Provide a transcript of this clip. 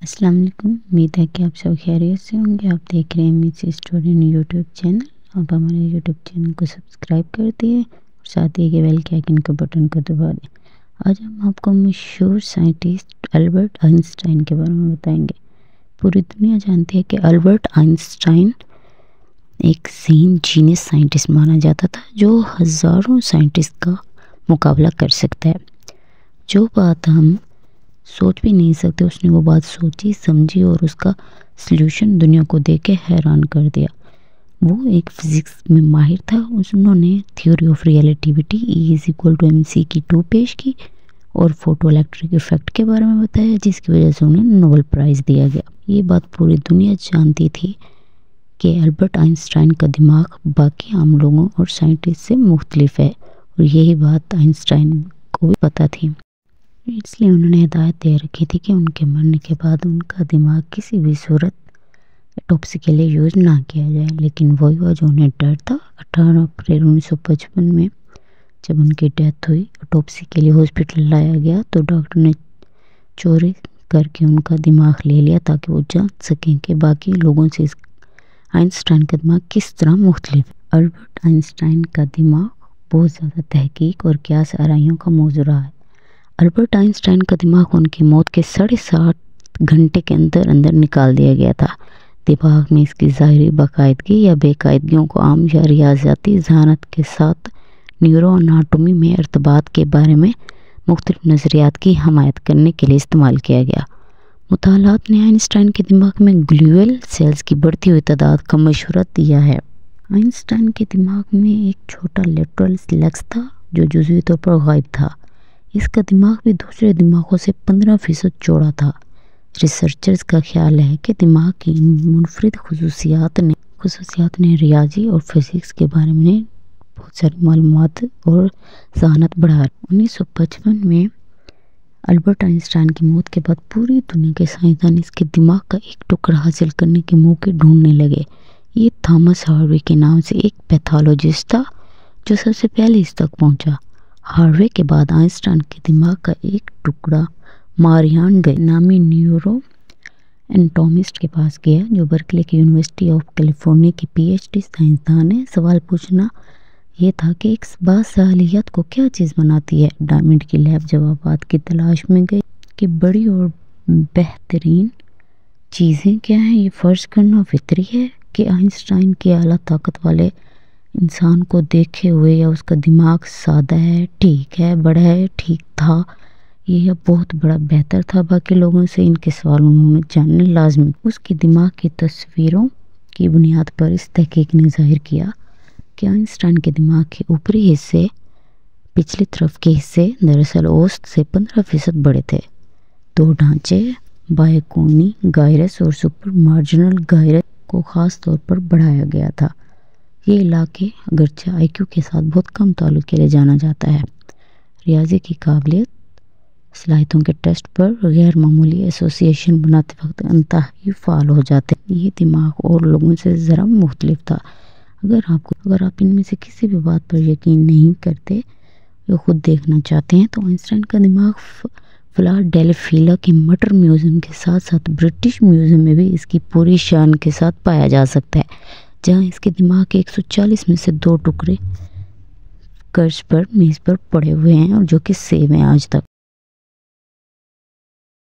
السلام علیکم، امید ہے کہ آپ سب خیریت سے ہوں گے۔ آپ دیکھ رہے ہیں میٹس اسٹوڈنٹ یوٹیوب چینل۔ آپ ہمارے یوٹیوب چینل کو سبسکرائب کر دیے اور ساتھ ہی بیل کے آئیکن کے بٹن کو دبا دیں۔ آج ہم آپ کو مشہور سائنٹسٹ البرٹ آئنسٹائن کے بارے میں بتائیں گے۔ پوری دنیا جانتی ہے کہ البرٹ آئنسٹائن ایک ذہین جینیس سائنٹسٹ مانا جاتا تھا جو ہزاروں سائنٹسٹ کا مقابلہ کر سکتا ہے۔ جو بات ہم سوچ بھی نہیں سکتے، اس نے وہ بات سوچی، سمجھی اور اس کا سلوشن دنیا کو دیکھ کے حیران کر دیا۔ وہ ایک فزکس میں ماہر تھا۔ انہوں نے تھیوری آف ریلیٹیوٹی E=mc² پیش کی اور فوٹو الیکٹرک ایفیکٹ کے بارے میں بتایا، جس کی وجہ سے انہیں نوبل پرائز دیا گیا۔ یہ بات پوری دنیا جانتی تھی کہ البرٹ آئنسٹائن کا دماغ باقی عام لوگوں اور سائنٹسٹ سے مختلف ہے، اور یہی بات آئنسٹائن کو بھی پتہ تھی۔ اس لیے انہوں نے ہدایت دے رکھی تھی کہ ان کے مرنے کے بعد ان کا دماغ کسی بھی صورت اٹوپسی کے لیے یوز نہ کیا جائے۔ لیکن وہی ہوا جو انہیں ڈر تھا۔ 18 اپریل 1955 میں جب ان کی ڈیتھ ہوئی، اٹوپسی کے لیے ہاسپٹل لایا گیا تو ڈاکٹر نے چوری کر کے ان کا دماغ لے لیا تاکہ وہ جان سکیں کہ باقی لوگوں سے آئنسٹائن کا دماغ کس طرح مختلف ہے۔ البرٹ آئنسٹائن کا دماغ بہت زیادہ تحقیق اور قیاس آرائیوں کا موضوع رہا ہے۔ البرٹ آئنسٹائن کا دماغ ان کی موت کے 7.5 گھنٹے کے اندر نکال دیا گیا تھا۔ دماغ میں اس کی ظاہری باقاعدگی یا بے قاعدگیوں کو عام یا ریاضیاتی ذہانت کے ساتھ نیورو اناٹومی میں ارتباط کے بارے میں مختلف نظریات کی حمایت کرنے کے لیے استعمال کیا گیا۔ مطالعات نے آئنسٹائن کے دماغ میں گلیول سیلز کی بڑھتی ہوئی تعداد کا مشورہ دیا ہے۔ آئنسٹائن کے دماغ میں ایک چھوٹا لیٹرل لیکس تھا جو جزوی طور پر غائب تھا۔ اس کا دماغ بھی دوسرے دماغوں سے 15% چوڑا تھا۔ ریسرچرز کا خیال ہے کہ دماغ کی ان منفرد خصوصیات نے ریاضی اور فزکس کے بارے میں بہت ساری معلومات اور ذہانت بڑھا۔ 1955 میں البرٹ آئنسٹائن کی موت کے بعد پوری دنیا کے سائنسدان اس کے دماغ کا ایک ٹکڑا حاصل کرنے کے موقع ڈھونڈنے لگے۔ یہ تھامس ہاروے کے نام سے ایک پیتھولوجسٹ تھا جو سب سے پہلے اس تک پہنچا۔ ہاروے کے بعد آئنسٹائن کے دماغ کا ایک ٹکڑا ماریان گئے نامی نیورو اناٹومسٹ کے پاس گیا جو برکلے کی یونیورسٹی آف کیلیفورنیا کی PhD سائنسدان ہے۔ سوال پوچھنا یہ تھا کہ ایک باصلاحیت کو کیا چیز بناتی ہے۔ ڈائمنڈ کی لیب جوابات کی تلاش میں گئی کہ بڑی اور بہترین چیزیں کیا ہیں۔ یہ فرض کرنا فطری ہے کہ آئنسٹائن کے اعلیٰ طاقت والے انسان کو دیکھے ہوئے یا اس کا دماغ سادہ ہے، ٹھیک ہے، بڑا ہے، ٹھیک تھا، یہ بہت بڑا بہتر تھا باقی لوگوں سے، ان کے سوال انہوں نے جاننا لازمی۔ اس کی دماغ کی تصویروں کی بنیاد پر اس تحقیق نے ظاہر کیا کہ آئنسٹائن کے دماغ کے اوپری حصے، پچھلی طرف کے حصے دراصل اوسط سے 15% بڑے تھے۔ دو ڈھانچے بائیکونی گائرس اور سپر مارجنل گائرس کو خاص طور پر بڑھایا گیا تھا۔ یہ علاقے اگرچہ IQ کے ساتھ بہت کم تعلق کے لیے جانا جاتا ہے، ریاضی کی قابلیت صلاحیتوں کے ٹیسٹ پر غیر معمولی ایسوسی ایشن بناتے وقت انتہائی فعال ہو جاتے ہیں۔ یہ دماغ اور لوگوں سے ذرا مختلف تھا۔ اگر آپ ان میں سے کسی بھی بات پر یقین نہیں کرتے یا خود دیکھنا چاہتے ہیں تو آئنسٹائن کا دماغ فلاڈیلفیا کے مٹر میوزیم کے ساتھ ساتھ برٹش میوزیم میں بھی اس کی پوری شان کے ساتھ پایا جا سکتا ہے، جہاں اس کے دماغ کے 140 میں سے 2 ٹکڑے میز پر پڑے ہوئے ہیں اور جو کہ سیم ہیں آج تک۔